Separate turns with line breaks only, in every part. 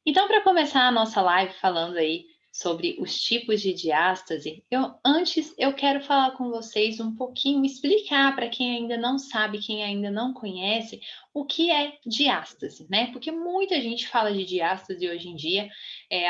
Então, para começar a nossa live falando aí sobre os tipos de diástase, eu quero falar com vocês um pouquinho, explicar para quem ainda não sabe, quem ainda não conhece, o que é diástase, né? Porque muita gente fala de diástase hoje em dia,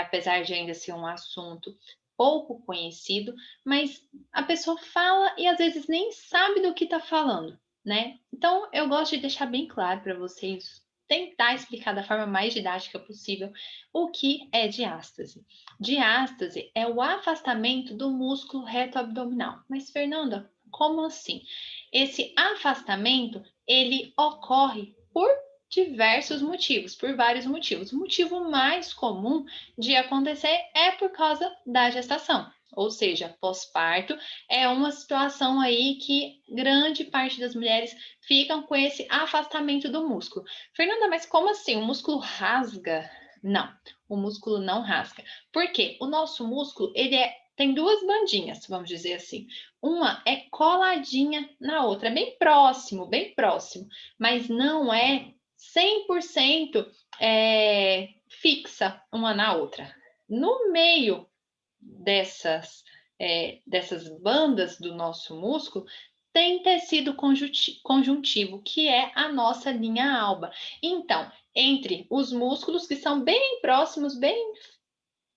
apesar de ainda ser um assunto pouco conhecido, mas a pessoa fala e às vezes nem sabe do que está falando, né? Então, eu gosto de deixar bem claro para vocês, tentar explicar da forma mais didática possível o que é diástase. Diástase é o afastamento do músculo reto abdominal. Mas, Fernanda, como assim? Esse afastamento, ele ocorre por diversos motivos, por vários motivos. O motivo mais comum de acontecer é por causa da gestação. Ou seja, pós-parto é uma situação aí que grande parte das mulheres ficam com esse afastamento do músculo. Fernanda, mas como assim? O músculo rasga? Não, o músculo não rasga. Por quê? O nosso músculo, tem duas bandinhas, vamos dizer assim. Uma é coladinha na outra, é bem próximo, mas não é 100% fixa uma na outra. No meio dessas bandas do nosso músculo, tem tecido conjuntivo, que é a nossa linha alba. Então, entre os músculos que são bem próximos, bem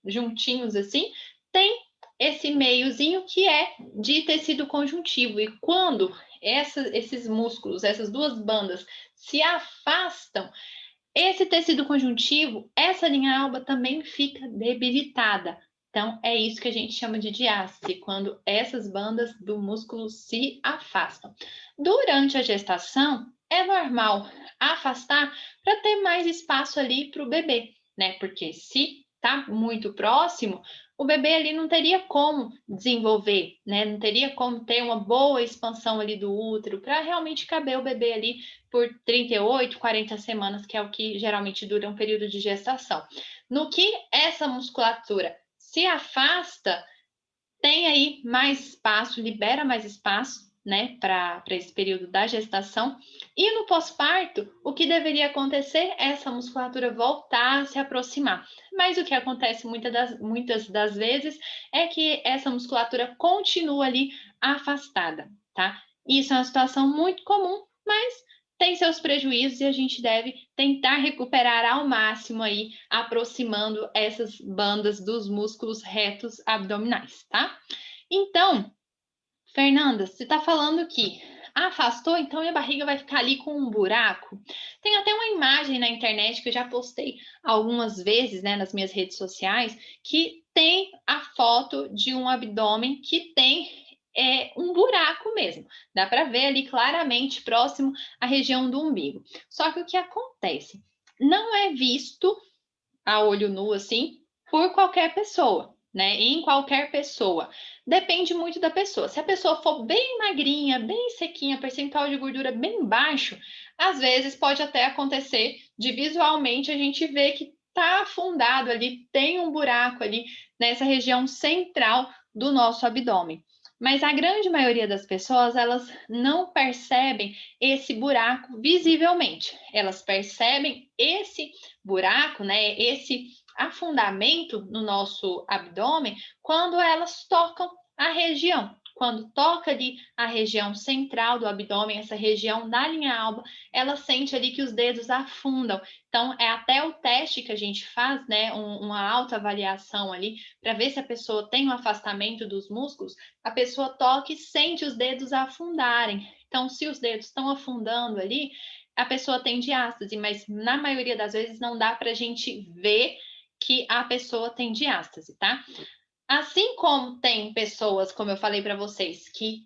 juntinhos assim, tem esse meiozinho que é de tecido conjuntivo. E quando esses músculos, essas duas bandas se afastam, esse tecido conjuntivo, essa linha alba também fica debilitada. Então, é isso que a gente chama de diástase, quando essas bandas do músculo se afastam. Durante a gestação, é normal afastar para ter mais espaço ali para o bebê, né? Porque se está muito próximo, o bebê ali não teria como desenvolver, né? Não teria como ter uma boa expansão ali do útero para realmente caber o bebê ali por 38, 40 semanas, que é o que geralmente dura um período de gestação. No que essa musculatura se afasta, tem aí mais espaço, libera mais espaço, né, para esse período da gestação. E no pós-parto, o que deveria acontecer é essa musculatura voltar a se aproximar. Mas o que acontece muitas das vezes é que essa musculatura continua ali afastada, tá? Isso é uma situação muito comum, mas tem seus prejuízos e a gente deve tentar recuperar ao máximo aí, aproximando essas bandas dos músculos retos abdominais, tá? Então, Fernanda, você está falando que afastou, então minha barriga vai ficar ali com um buraco. Tem até uma imagem na internet que eu já postei algumas vezes, né, nas minhas redes sociais, que tem a foto de um abdômen que tem um buraco mesmo. Dá para ver ali claramente próximo à região do umbigo. Só que o que acontece? Não é visto a olho nu assim por qualquer pessoa, né? Em qualquer pessoa. Depende muito da pessoa. Se a pessoa for bem magrinha, bem sequinha, percentual de gordura bem baixo, às vezes pode até acontecer de visualmente a gente ver que tá afundado ali, tem um buraco ali nessa região central do nosso abdômen. Mas a grande maioria das pessoas, elas não percebem esse buraco visivelmente. Elas percebem esse buraco, né, esse afundamento no nosso abdômen quando elas tocam a região. Quando toca ali a região central do abdômen, essa região da linha alba, ela sente ali que os dedos afundam. Então, é até o teste que a gente faz, né? Uma autoavaliação ali, para ver se a pessoa tem um afastamento dos músculos. A pessoa toca e sente os dedos afundarem. Então, se os dedos estão afundando ali, a pessoa tem diástase, mas na maioria das vezes não dá para a gente ver que a pessoa tem diástase, tá? Assim como tem pessoas, como eu falei para vocês, que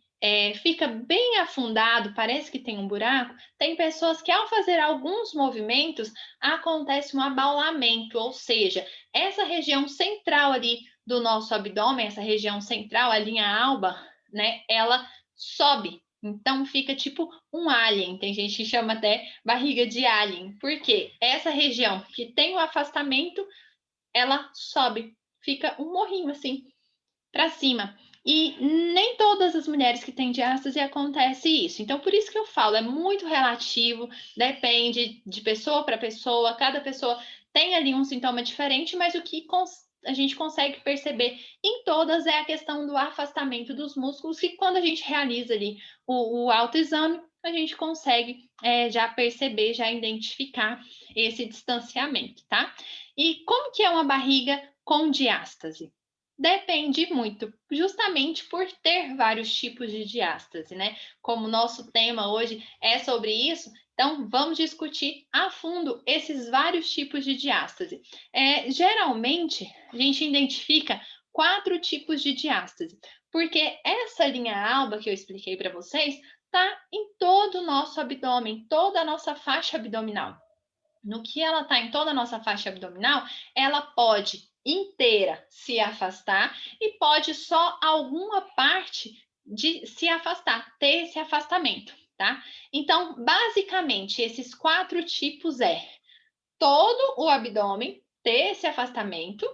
fica bem afundado, parece que tem um buraco, tem pessoas que ao fazer alguns movimentos acontece um abaulamento, ou seja, essa região central ali do nosso abdômen, essa região central, a linha alba, né, ela sobe. Então fica tipo um alien, tem gente que chama até barriga de alien, porque essa região que tem o afastamento, ela sobe, fica um morrinho assim para cima. E nem todas as mulheres que têm diástase acontece isso. Então, por isso que eu falo, é muito relativo, depende de pessoa para pessoa, cada pessoa tem ali um sintoma diferente, mas o que a gente consegue perceber em todas é a questão do afastamento dos músculos, que quando a gente realiza ali o autoexame, a gente consegue já perceber, já identificar esse distanciamento, tá? E como que é uma barriga com diástase? Depende muito, justamente por ter vários tipos de diástase, né? Como o nosso tema hoje é sobre isso, então vamos discutir a fundo esses vários tipos de diástase. Geralmente, a gente identifica 4 tipos de diástase, porque essa linha alba que eu expliquei para vocês está em todo o nosso abdômen, toda a nossa faixa abdominal. No que ela está em toda a nossa faixa abdominal, ela pode inteira se afastar e pode só alguma parte de se afastar, ter esse afastamento, tá? Então, basicamente, esses 4 tipos todo o abdômen ter esse afastamento,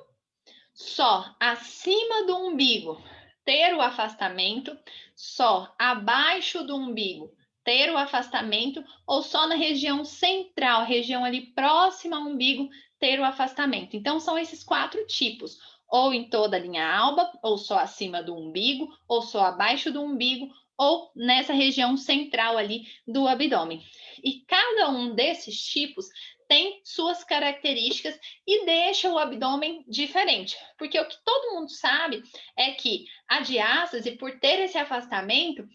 só acima do umbigo ter o afastamento, só abaixo do umbigo ter o afastamento, ou só na região central, região ali próxima ao umbigo, ter o afastamento. Então, são esses 4 tipos, ou em toda a linha alba, ou só acima do umbigo, ou só abaixo do umbigo, ou nessa região central ali do abdômen. E cada um desses tipos tem suas características e deixa o abdômen diferente, porque o que todo mundo sabe é que a diástase, por ter esse afastamento,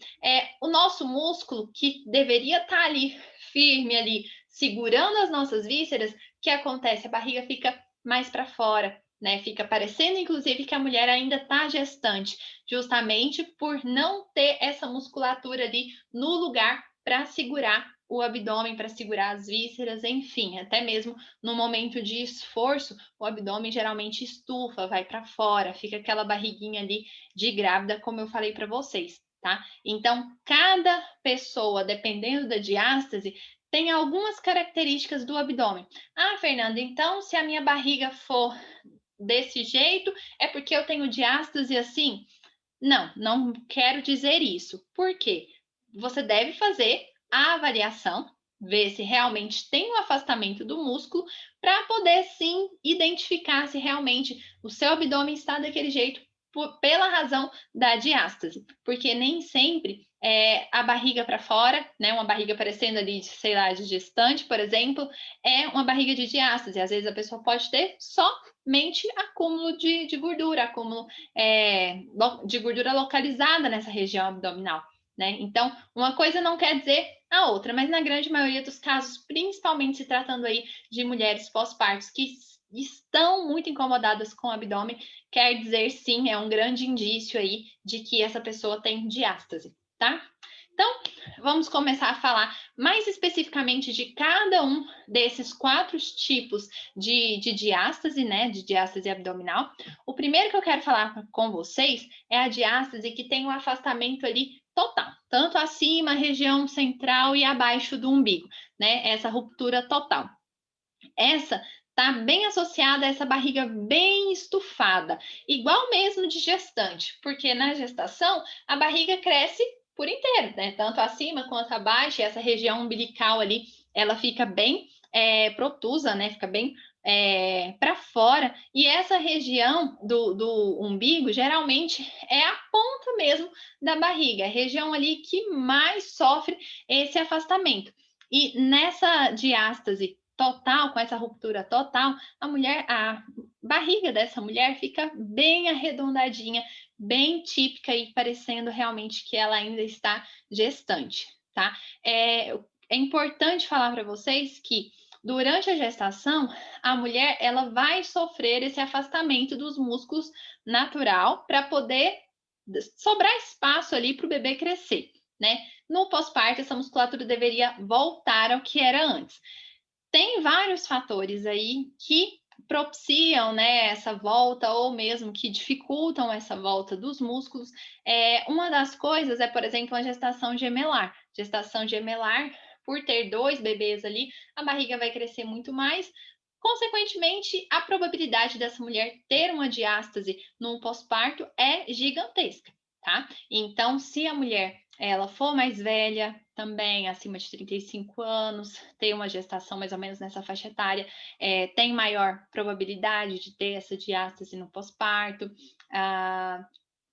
o nosso músculo que deveria estar ali firme ali, segurando as nossas vísceras, que acontece? A barriga fica mais para fora, né? Fica parecendo, inclusive, que a mulher ainda está gestante, justamente por não ter essa musculatura ali no lugar para segurar o abdômen, para segurar as vísceras, enfim, até mesmo no momento de esforço, o abdômen geralmente estufa, vai para fora, fica aquela barriguinha ali de grávida, como eu falei para vocês, tá? Então, cada pessoa, dependendo da diástase, tem algumas características do abdômen. Ah, Fernanda, então se a minha barriga for desse jeito, é porque eu tenho diástase assim? Não, não quero dizer isso. Por quê? Você deve fazer a avaliação, ver se realmente tem o afastamento do músculo, para poder sim identificar se realmente o seu abdômen está daquele jeito pela razão da diástase, porque nem sempre a barriga para fora, né, uma barriga parecendo ali, sei lá, de gestante, por exemplo, é uma barriga de diástase. Às vezes a pessoa pode ter somente acúmulo de gordura, acúmulo de gordura localizada nessa região abdominal, né? Então, uma coisa não quer dizer a outra, mas na grande maioria dos casos, principalmente se tratando aí de mulheres pós-partos que estão muito incomodadas com o abdômen, quer dizer sim, é um grande indício aí de que essa pessoa tem diástase, tá? Então, vamos começar a falar mais especificamente de cada um desses 4 tipos de diástase, né? De diástase abdominal. O primeiro que eu quero falar com vocês é a diástase que tem um afastamento ali total, tanto acima, região central e abaixo do umbigo, né? Essa ruptura total. Essa está bem associada a essa barriga bem estufada, igual mesmo de gestante, porque na gestação a barriga cresce por inteiro, né? Tanto acima quanto abaixo, essa região umbilical ali, ela fica bem protusa, né? Fica bem para fora, e essa região do umbigo geralmente é a ponta mesmo da barriga, a região ali que mais sofre esse afastamento. E nessa diástase total, com essa ruptura total, a barriga dessa mulher fica bem arredondadinha, bem típica e parecendo realmente que ela ainda está gestante, tá? É importante falar para vocês que durante a gestação, a mulher ela vai sofrer esse afastamento dos músculos natural para poder sobrar espaço ali para o bebê crescer, né? No pós-parto, essa musculatura deveria voltar ao que era antes. Tem vários fatores aí que propiciam, né, essa volta ou mesmo que dificultam essa volta dos músculos. Uma das coisas é, por exemplo, a gestação gemelar. Gestação gemelar, por ter 2 bebês ali, a barriga vai crescer muito mais. Consequentemente, a probabilidade dessa mulher ter uma diástase no pós-parto é gigantesca, tá? Então, se a mulher ela for mais velha, também acima de 35 anos, tem uma gestação mais ou menos nessa faixa etária, tem maior probabilidade de ter essa diástase no pós-parto. Ah,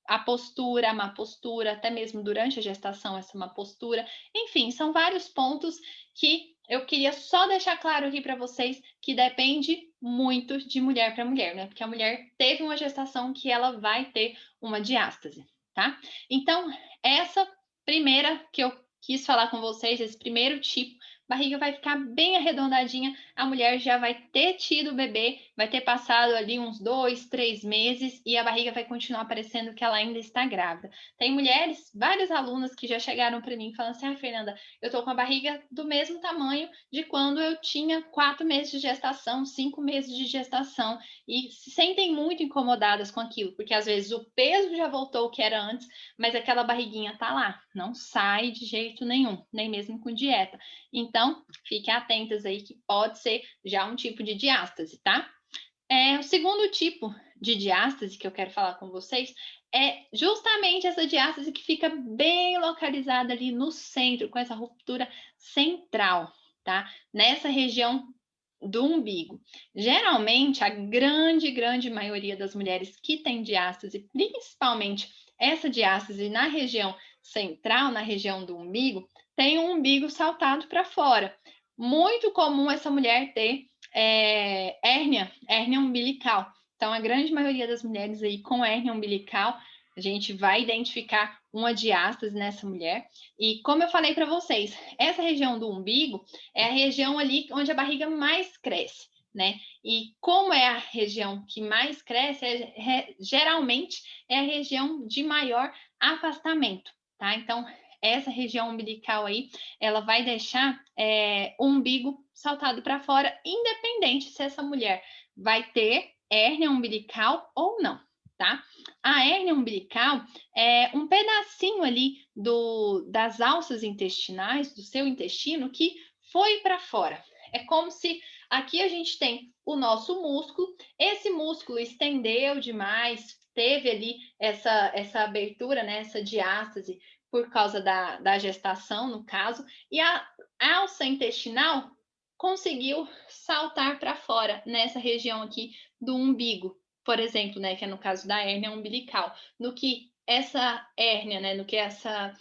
a postura, a má postura, até mesmo durante a gestação, essa má postura. Enfim, são vários pontos que eu queria só deixar claro aqui para vocês que depende muito de mulher para mulher, né? Porque a mulher teve uma gestação que ela vai ter uma diástase, tá? Então, essa primeira que eu quis falar com vocês, esse primeiro tipo, barriga vai ficar bem arredondadinha, a mulher já vai ter tido o bebê, vai ter passado ali uns 2, 3 meses e a barriga vai continuar parecendo que ela ainda está grávida. Tem mulheres, várias alunas que já chegaram para mim falando assim: Fernanda, eu tô com a barriga do mesmo tamanho de quando eu tinha 4 meses de gestação, 5 meses de gestação, e se sentem muito incomodadas com aquilo, porque às vezes o peso já voltou o que era antes, mas aquela barriguinha tá lá, não sai de jeito nenhum, nem mesmo com dieta. Então, fiquem atentas aí que pode ser já um tipo de diástase, tá? O segundo tipo de diástase que eu quero falar com vocês é justamente essa diástase que fica bem localizada ali no centro, com essa ruptura central, tá? Nessa região do umbigo. Geralmente, a grande maioria das mulheres que tem diástase, principalmente essa diástase na região central, na região do umbigo, tem um umbigo saltado para fora. Muito comum essa mulher ter hérnia umbilical. Então, a grande maioria das mulheres aí com hérnia umbilical, a gente vai identificar uma diástase nessa mulher. E como eu falei para vocês, essa região do umbigo é a região ali onde a barriga mais cresce, né? E como é a região que mais cresce, geralmente é a região de maior afastamento, tá? Então, essa região umbilical aí, ela vai deixar o umbigo saltado para fora, independente se essa mulher vai ter hérnia umbilical ou não, tá? A hérnia umbilical é um pedacinho ali das alças intestinais, do seu intestino, que foi para fora. É como se aqui a gente tem o nosso músculo, esse músculo estendeu demais, teve ali essa abertura, né, essa diástase por causa da gestação, no caso, e a alça intestinal conseguiu saltar para fora nessa região aqui do umbigo, por exemplo, né, que é no caso da hérnia umbilical. No que essa hérnia, né, no que essa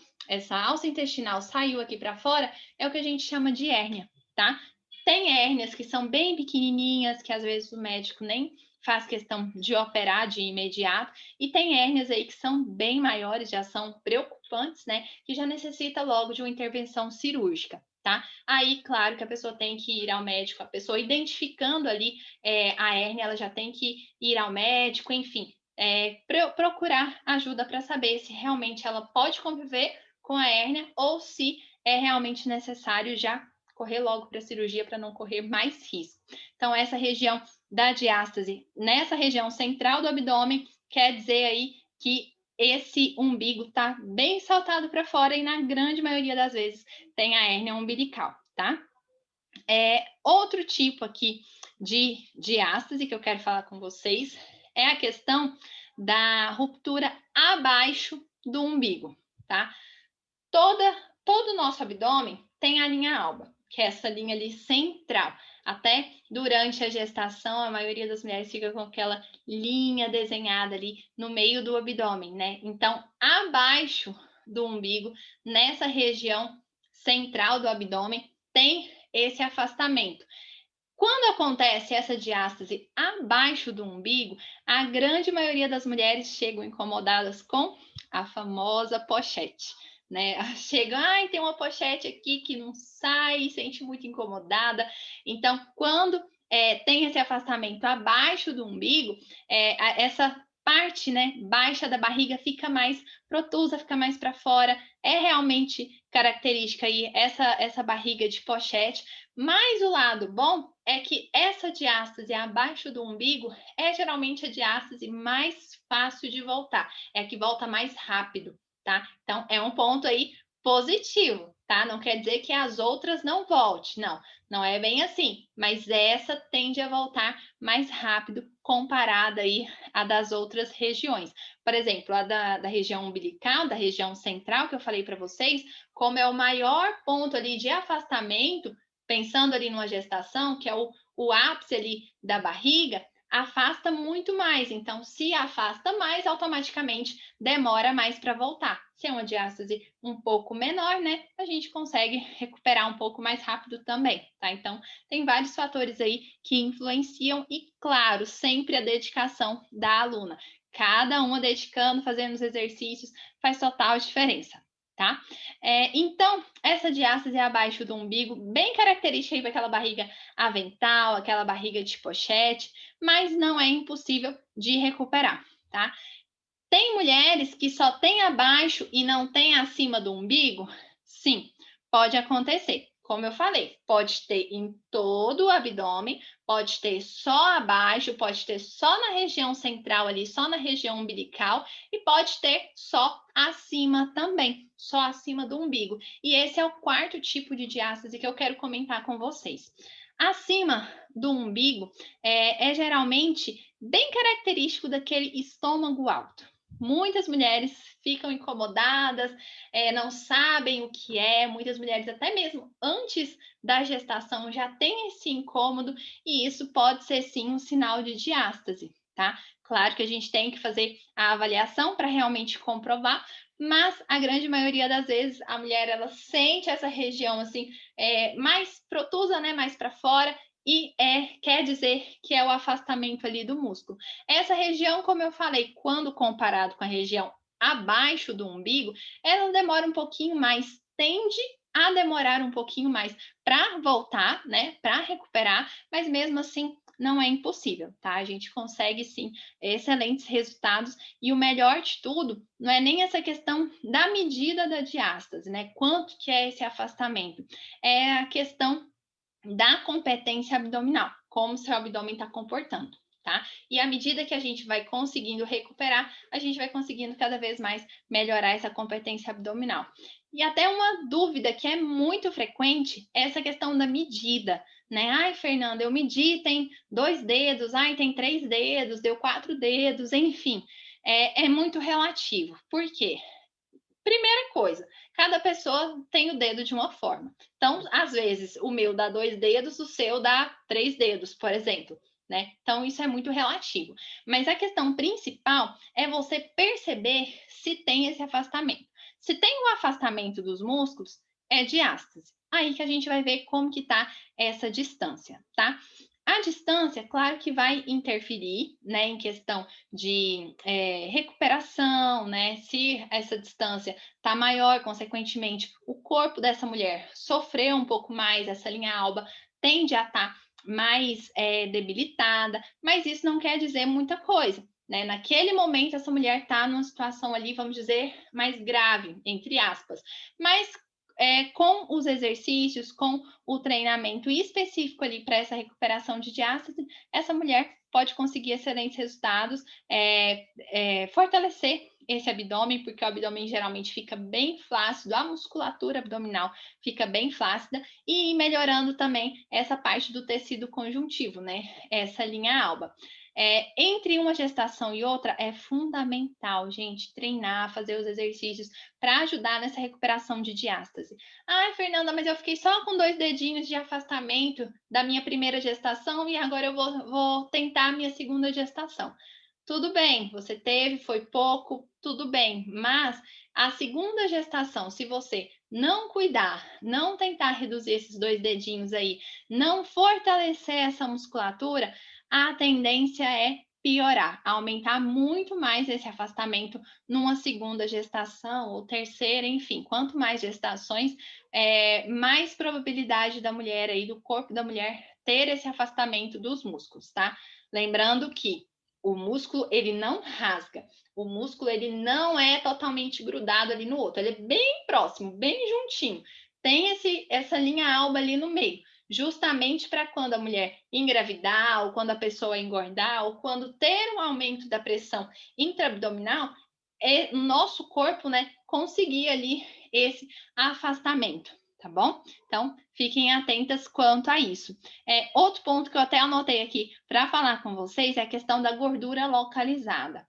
alça intestinal saiu aqui para fora, é o que a gente chama de hérnia, tá? Tem hérnias que são bem pequenininhas, que às vezes o médico nem faz questão de operar de imediato, e tem hérnias aí que são bem maiores, já são preocupantes, né, que já necessita logo de uma intervenção cirúrgica, tá? Aí, claro que a pessoa tem que ir ao médico, a pessoa identificando ali a hérnia, ela já tem que ir ao médico, enfim, procurar ajuda para saber se realmente ela pode conviver com a hérnia ou se é realmente necessário já correr logo para a cirurgia para não correr mais risco. Então, essa região da diástase, nessa região central do abdômen, quer dizer aí que esse umbigo está bem saltado para fora e na grande maioria das vezes tem a hérnia umbilical, tá? Outro tipo aqui de diástase que eu quero falar com vocês é a questão da ruptura abaixo do umbigo, tá? Todo o nosso abdômen tem a linha alba, que é essa linha ali central. Até durante a gestação, a maioria das mulheres fica com aquela linha desenhada ali no meio do abdômen, né? Então, abaixo do umbigo, nessa região central do abdômen, tem esse afastamento. Quando acontece essa diástase abaixo do umbigo, a grande maioria das mulheres chegam incomodadas com a famosa pochete, né? Chegam, tem uma pochete aqui que não sai, sente muito incomodada. Então, quando tem esse afastamento abaixo do umbigo, essa parte, né, baixa da barriga fica mais protusa, fica mais para fora. É realmente característica aí essa barriga de pochete. Mas o lado bom é que essa diástase abaixo do umbigo é geralmente a diástase mais fácil de voltar, é a que volta mais rápido, tá? Então, é um ponto aí positivo, tá? Não quer dizer que as outras não voltem, não é bem assim, mas essa tende a voltar mais rápido comparada aí a das outras regiões. Por exemplo, a da região umbilical, da região central, que eu falei para vocês, como é o maior ponto ali de afastamento, pensando ali numa gestação, que é o ápice ali da barriga, afasta muito mais. Então, se afasta mais, automaticamente demora mais para voltar. Se é uma diástase um pouco menor, né, a gente consegue recuperar um pouco mais rápido também, tá? Então, tem vários fatores aí que influenciam e, claro, sempre a dedicação da aluna. Cada uma dedicando, fazendo os exercícios, faz total diferença, tá? Então, essa diástase abaixo do umbigo, bem característica aí para aquela barriga avental, aquela barriga de pochete, mas não é impossível de recuperar, tá? Tem mulheres que só têm abaixo e não têm acima do umbigo? Sim, pode acontecer. Como eu falei, pode ter em todo o abdômen, pode ter só abaixo, pode ter só na região central ali, só na região umbilical e pode ter só acima também, só acima do umbigo. E esse é o quarto tipo de diástase que eu quero comentar com vocês. Acima do umbigo é geralmente bem característico daquele estômago alto. Muitas mulheres ficam incomodadas, não sabem o que é, muitas mulheres até mesmo antes da gestação já têm esse incômodo e isso pode ser sim um sinal de diástase, tá? Claro que a gente tem que fazer a avaliação para realmente comprovar, mas a grande maioria das vezes a mulher ela sente essa região assim mais protusa, né, mais para fora e quer dizer que é o afastamento ali do músculo. Essa região, como eu falei, quando comparado com a região abaixo do umbigo, ela demora um pouquinho mais, tende a demorar um pouquinho mais para voltar, né, para recuperar, mas mesmo assim não é impossível, tá? A gente consegue sim excelentes resultados e o melhor de tudo não é nem essa questão da medida da diástase, né? Quanto que é esse afastamento? É a questão da competência abdominal, como seu abdômen está comportando, tá? E à medida que a gente vai conseguindo recuperar, a gente vai conseguindo cada vez mais melhorar essa competência abdominal. E até uma dúvida que é muito frequente é essa questão da medida, né? Ai, Fernanda, eu medi, tem 2 dedos, ai, tem 3 dedos, deu 4 dedos, enfim. É muito relativo. Por quê? Primeira coisa, cada pessoa tem o dedo de uma forma. Então, às vezes, o meu dá 2 dedos, o seu dá 3 dedos, por exemplo, né? Então, isso é muito relativo. Mas a questão principal é você perceber se tem esse afastamento. Se tem um afastamento dos músculos, é diástase. Aí que a gente vai ver como que tá essa distância, tá? A distância, claro que vai interferir, né, em questão de recuperação, né? Se essa distância está maior, consequentemente, o corpo dessa mulher sofreu um pouco mais, essa linha alba tende a estar mais debilitada, mas isso não quer dizer muita coisa. Né? Naquele momento, essa mulher está numa situação ali, vamos dizer, mais grave, entre aspas. Mas com os exercícios, com o treinamento específico ali para essa recuperação de diástase, essa mulher pode conseguir excelentes resultados, fortalecer esse abdômen, porque o abdômen geralmente fica bem flácido, a musculatura abdominal fica bem flácida, e ir melhorando também essa parte do tecido conjuntivo, né? Essa linha alba. Entre uma gestação e outra é fundamental, gente, treinar, fazer os exercícios para ajudar nessa recuperação de diástase. Ai, Fernanda, mas eu fiquei só com 2 dedinhos de afastamento da minha primeira gestação e agora eu vou tentar a minha segunda gestação. Tudo bem, você teve, foi pouco, tudo bem, mas a segunda gestação, se você não cuidar, não tentar reduzir esses 2 dedinhos aí, não fortalecer essa musculatura, a tendência é piorar, aumentar muito mais esse afastamento numa segunda gestação ou terceira, enfim, quanto mais gestações, mais probabilidade da mulher aí, do corpo da mulher ter esse afastamento dos músculos, tá? Lembrando que o músculo, ele não rasga, o músculo, ele não é totalmente grudado ali no outro, ele é bem próximo, bem juntinho, tem essa linha alba ali no meio, justamente para quando a mulher engravidar, ou quando a pessoa engordar, ou quando ter um aumento da pressão intraabdominal, o nosso corpo, né, conseguir ali esse afastamento, tá bom? Então, fiquem atentas quanto a isso. Outro ponto que eu até anotei aqui para falar com vocês é a questão da gordura localizada.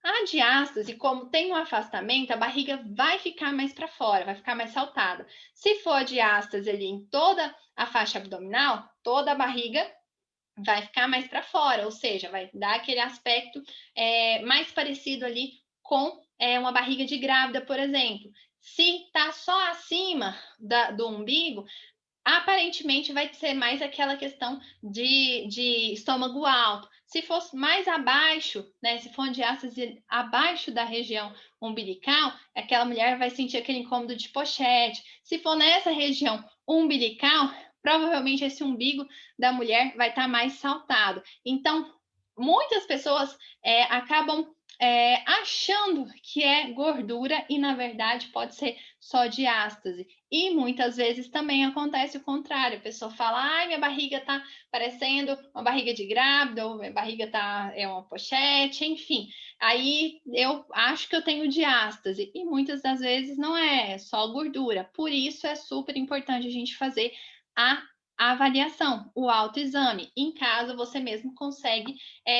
A diástase, como tem um afastamento, a barriga vai ficar mais para fora, vai ficar mais saltada. Se for diástase ali em toda a faixa abdominal, toda a barriga vai ficar mais para fora, ou seja, vai dar aquele aspecto mais parecido ali com uma barriga de grávida, por exemplo. Se está só acima do umbigo, aparentemente vai ser mais aquela questão de estômago alto. Se fosse mais abaixo, né? Se for um diástase abaixo da região umbilical, aquela mulher vai sentir aquele incômodo de pochete. Se for nessa região umbilical, provavelmente esse umbigo da mulher vai estar mais saltado. Então, muitas pessoas acabam achando que é gordura e, na verdade, pode ser só diástase. E muitas vezes também acontece o contrário. A pessoa fala, ai, minha barriga tá parecendo uma barriga de grávida, ou minha barriga tá uma pochete, enfim. Aí eu acho que eu tenho diástase. E muitas das vezes não é só gordura. Por isso é super importante a gente fazer a avaliação, o autoexame. Em casa, você mesmo consegue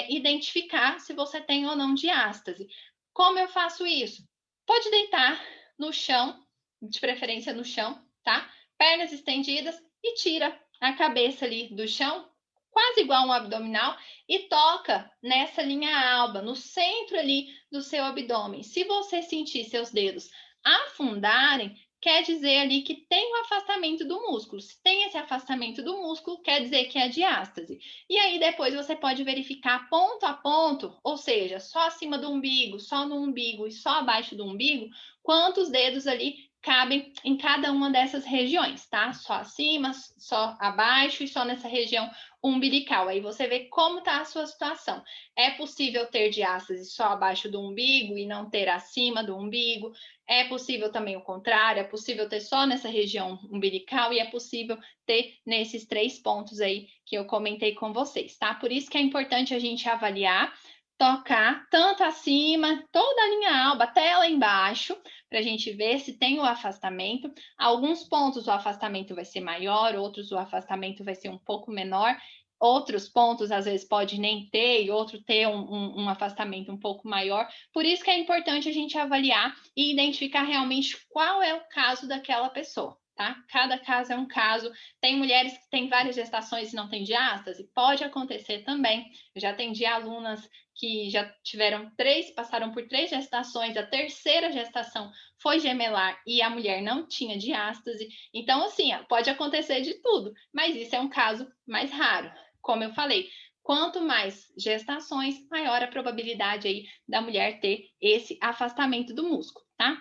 identificar se você tem ou não diástase. Como eu faço isso? Pode deitar no chão, de preferência no chão, tá? Pernas estendidas e tira a cabeça ali do chão, quase igual um abdominal, e toca nessa linha alba, no centro ali do seu abdômen. Se você sentir seus dedos afundarem, quer dizer ali que tem o afastamento do músculo. Se tem esse afastamento do músculo, quer dizer que é diástase. E aí depois você pode verificar ponto a ponto, ou seja, só acima do umbigo, só no umbigo e só abaixo do umbigo, quantos dedos ali cabem em cada uma dessas regiões, tá? Só acima, só abaixo e só nessa região umbilical. Aí você vê como tá a sua situação. É possível ter diástase só abaixo do umbigo e não ter acima do umbigo? É possível também o contrário, é possível ter só nessa região umbilical e é possível ter nesses 3 pontos aí que eu comentei com vocês, tá? Por isso que é importante a gente avaliar, tocar tanto acima, toda a linha alba, até lá embaixo, para a gente ver se tem o afastamento. Alguns pontos o afastamento vai ser maior, outros o afastamento vai ser um pouco menor. Outros pontos, às vezes, pode nem ter, e outro ter um afastamento um pouco maior. Por isso que é importante a gente avaliar e identificar realmente qual é o caso daquela pessoa, tá? Cada caso é um caso. Tem mulheres que têm várias gestações e não têm diástase? Pode acontecer também. Eu já atendi alunas que já tiveram 3, passaram por 3 gestações, a terceira gestação foi gemelar e a mulher não tinha diástase. Então, assim, pode acontecer de tudo, mas isso é um caso mais raro. Como eu falei, quanto mais gestações, maior a probabilidade aí da mulher ter esse afastamento do músculo, tá?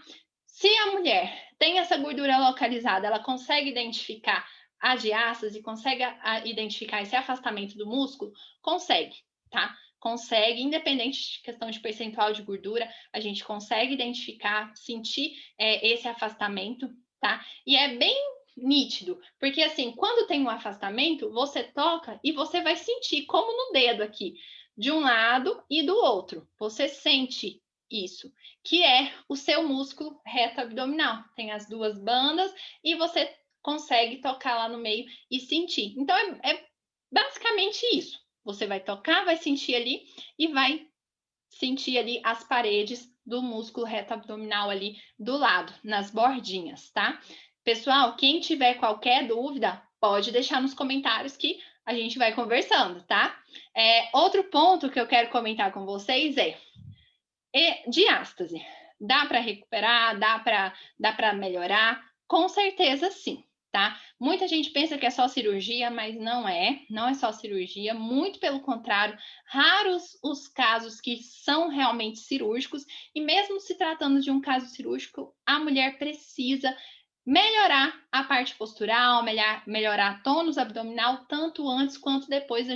Se a mulher tem essa gordura localizada, ela consegue identificar a diástase, consegue identificar esse afastamento do músculo? Consegue, tá? Consegue, independente de questão de percentual de gordura, a gente consegue identificar, sentir esse afastamento, tá? E é bem nítido, porque assim, quando tem um afastamento, você toca e você vai sentir, como no dedo aqui, de um lado e do outro. Você sente isso, que é o seu músculo reto abdominal. Tem as duas bandas e você consegue tocar lá no meio e sentir. Então, é basicamente isso. Você vai tocar, vai sentir ali e vai sentir ali as paredes do músculo reto abdominal ali do lado, nas bordinhas, tá? Pessoal, quem tiver qualquer dúvida, pode deixar nos comentários que a gente vai conversando, tá? Outro ponto que eu quero comentar com vocês diástase. Dá para recuperar? Dá para melhorar? Com certeza sim, tá? Muita gente pensa que é só cirurgia, mas não é só cirurgia, muito pelo contrário, raros os casos que são realmente cirúrgicos, e mesmo se tratando de um caso cirúrgico, a mulher precisa melhorar a parte postural, melhorar tônus abdominal, tanto antes quanto depois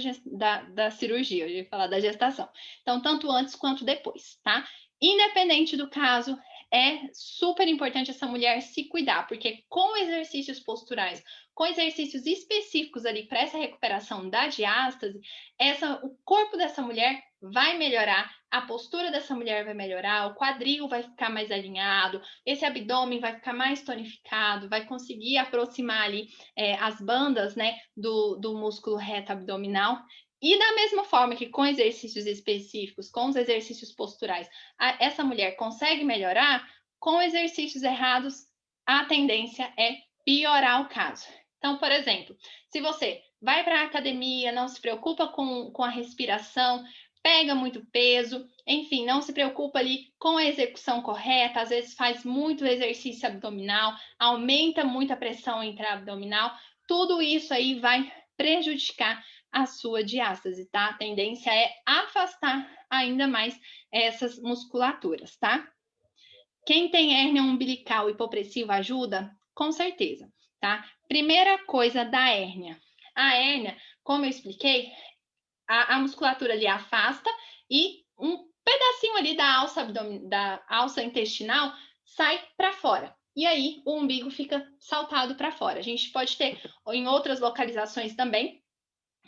da cirurgia, eu ia falar da gestação. Então, tanto antes quanto depois, tá? Independente do caso, é super importante essa mulher se cuidar, porque com exercícios posturais, com exercícios específicos ali para essa recuperação da diástase, o corpo dessa mulher vai melhorar, a postura dessa mulher vai melhorar, o quadril vai ficar mais alinhado, esse abdômen vai ficar mais tonificado, vai conseguir aproximar ali as bandas, né, do músculo reto abdominal. E da mesma forma que com exercícios específicos, com os exercícios posturais, essa mulher consegue melhorar, com exercícios errados, a tendência é piorar o caso. Então, por exemplo, se você vai para a academia, não se preocupa com a respiração, pega muito peso, enfim, não se preocupa ali com a execução correta, às vezes faz muito exercício abdominal, aumenta muito a pressão intraabdominal, tudo isso aí vai prejudicar a sua diástase, tá? A tendência é afastar ainda mais essas musculaturas, tá? Quem tem hérnia umbilical hipopressiva ajuda? Com certeza, tá? Primeira coisa da hérnia. A hérnia, como eu expliquei, a musculatura ali afasta e um pedacinho ali da alça intestinal sai para fora. E aí o umbigo fica saltado para fora. A gente pode ter em outras localizações também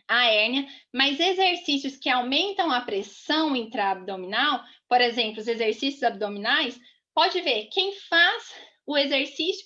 a hérnia, mas exercícios que aumentam a pressão intraabdominal, por exemplo, os exercícios abdominais, pode ver, quem faz o exercício,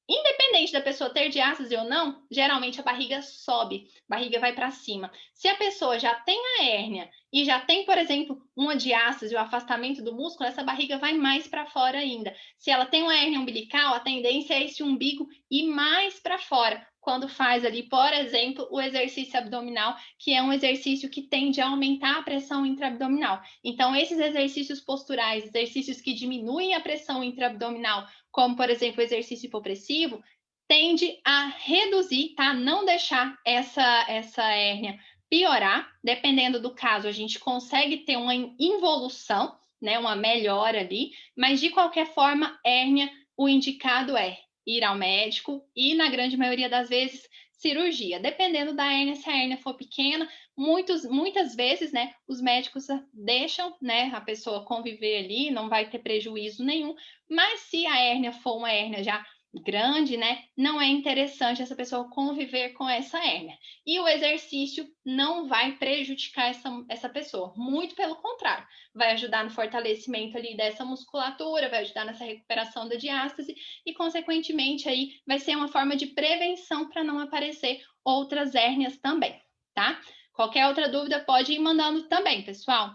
independente da pessoa ter diástase ou não, geralmente a barriga sobe, a barriga vai para cima. Se a pessoa já tem a hérnia e já tem, por exemplo, uma diástase, o afastamento do músculo, essa barriga vai mais para fora ainda. Se ela tem uma hérnia umbilical, a tendência é esse umbigo ir mais para fora, quando faz ali, por exemplo, o exercício abdominal, que é um exercício que tende a aumentar a pressão intraabdominal. Então, esses exercícios posturais, exercícios que diminuem a pressão intraabdominal, como, por exemplo, o exercício hipopressivo, tende a reduzir, tá? Não deixar essa hérnia piorar. Dependendo do caso, a gente consegue ter uma involução, né? Uma melhora ali, mas de qualquer forma, hérnia, o indicado é ir ao médico e, na grande maioria das vezes, cirurgia. Dependendo da hérnia, se a hérnia for pequena, muitas vezes, né, os médicos deixam, né, a pessoa conviver ali, não vai ter prejuízo nenhum, mas se a hérnia for uma hérnia já grande, né, não é interessante essa pessoa conviver com essa hérnia. E o exercício não vai prejudicar essa pessoa, muito pelo contrário, vai ajudar no fortalecimento ali dessa musculatura, vai ajudar nessa recuperação da diástase e, consequentemente, aí vai ser uma forma de prevenção para não aparecer outras hérnias também, tá? Qualquer outra dúvida pode ir mandando também, pessoal.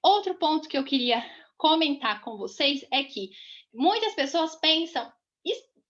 Outro ponto que eu queria comentar com vocês é que muitas pessoas pensam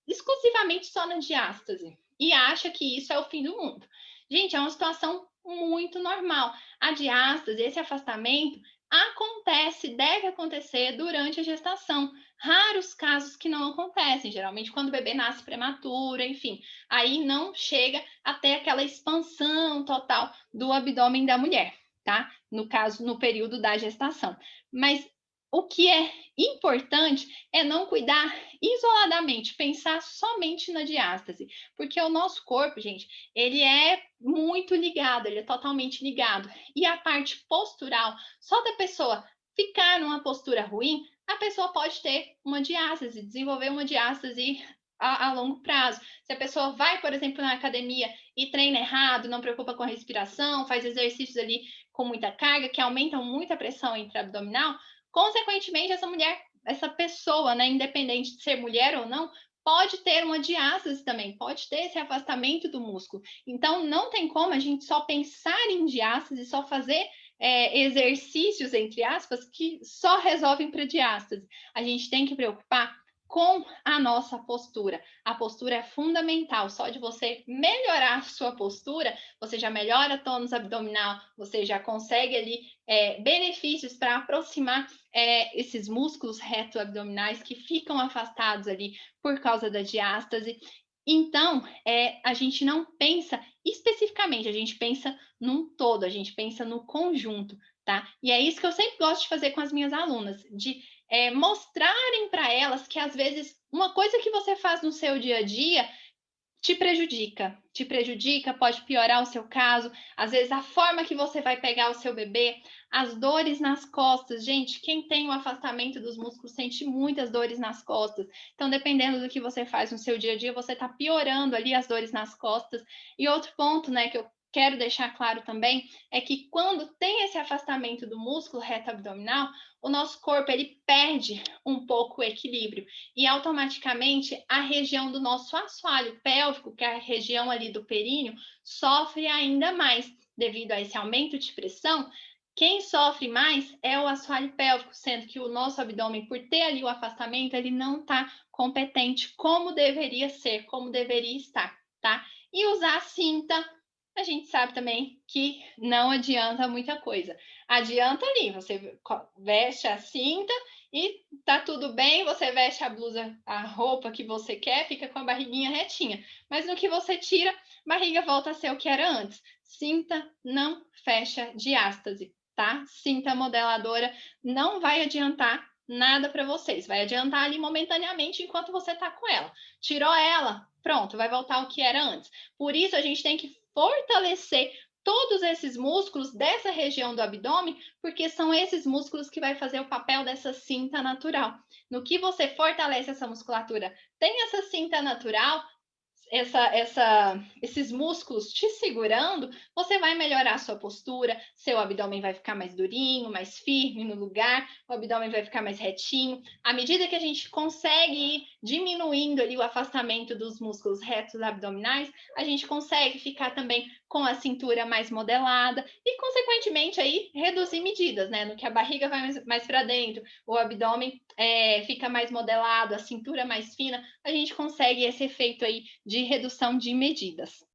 exclusivamente só na diástase e acham que isso é o fim do mundo. Gente, é uma situação muito normal. A diástase, esse afastamento, acontece, deve acontecer durante a gestação. Raros casos que não acontecem, geralmente quando o bebê nasce prematuro, enfim, aí não chega até aquela expansão total do abdômen da mulher, tá? No caso, no período da gestação. Mas o que é importante é não cuidar isoladamente, pensar somente na diástase, porque o nosso corpo, gente, ele é muito ligado, ele é totalmente ligado. E a parte postural, só da pessoa ficar numa postura ruim, a pessoa pode ter uma diástase, desenvolver uma diástase a longo prazo. Se a pessoa vai, por exemplo, na academia e treina errado, não preocupa com a respiração, faz exercícios ali com muita carga, que aumentam muito a pressão intraabdominal, consequentemente, essa pessoa, né, independente de ser mulher ou não, pode ter uma diástase também, pode ter esse afastamento do músculo. Então, não tem como a gente só pensar em diástase, só fazer exercícios, entre aspas, que só resolvem para diástase. A gente tem que preocupar com a nossa postura. A postura é fundamental. Só de você melhorar a sua postura, você já melhora o tônus abdominal, você já consegue ali benefícios para aproximar esses músculos reto-abdominais que ficam afastados ali por causa da diástase. Então, a gente não pensa especificamente, a gente pensa num todo, a gente pensa no conjunto, tá? E é isso que eu sempre gosto de fazer com as minhas alunas, de mostrarem para elas que, às vezes, uma coisa que você faz no seu dia a dia te prejudica, pode piorar o seu caso, às vezes a forma que você vai pegar o seu bebê, as dores nas costas, gente, quem tem o afastamento dos músculos sente muitas dores nas costas, então dependendo do que você faz no seu dia a dia, você está piorando ali as dores nas costas. E outro ponto, né, que eu quero deixar claro também é que quando tem esse afastamento do músculo reto abdominal, o nosso corpo ele perde um pouco o equilíbrio e automaticamente a região do nosso assoalho pélvico, que é a região ali do períneo, sofre ainda mais devido a esse aumento de pressão. Quem sofre mais é o assoalho pélvico, sendo que o nosso abdômen, por ter ali o afastamento, ele não está competente como deveria ser, como deveria estar, tá? E usar cinta, a gente sabe também que não adianta muita coisa. Adianta ali, você veste a cinta e tá tudo bem, você veste a blusa, a roupa que você quer, fica com a barriguinha retinha. Mas no que você tira, barriga volta a ser o que era antes. Cinta não fecha diástase, tá? Cinta modeladora não vai adiantar nada para vocês. Vai adiantar ali momentaneamente enquanto você tá com ela. Tirou ela, pronto, vai voltar ao que era antes. Por isso a gente tem que fortalecer todos esses músculos dessa região do abdômen, porque são esses músculos que vai fazer o papel dessa cinta natural. No que você fortalece essa musculatura, tem essa cinta natural, esses músculos te segurando, você vai melhorar a sua postura, seu abdômen vai ficar mais durinho, mais firme no lugar, o abdômen vai ficar mais retinho. À medida que a gente consegue ir diminuindo ali o afastamento dos músculos retos abdominais, a gente consegue ficar também com a cintura mais modelada e, consequentemente, aí reduzir medidas, né? No que a barriga vai mais para dentro, o abdômen fica mais modelado, a cintura mais fina, a gente consegue esse efeito aí de redução de medidas.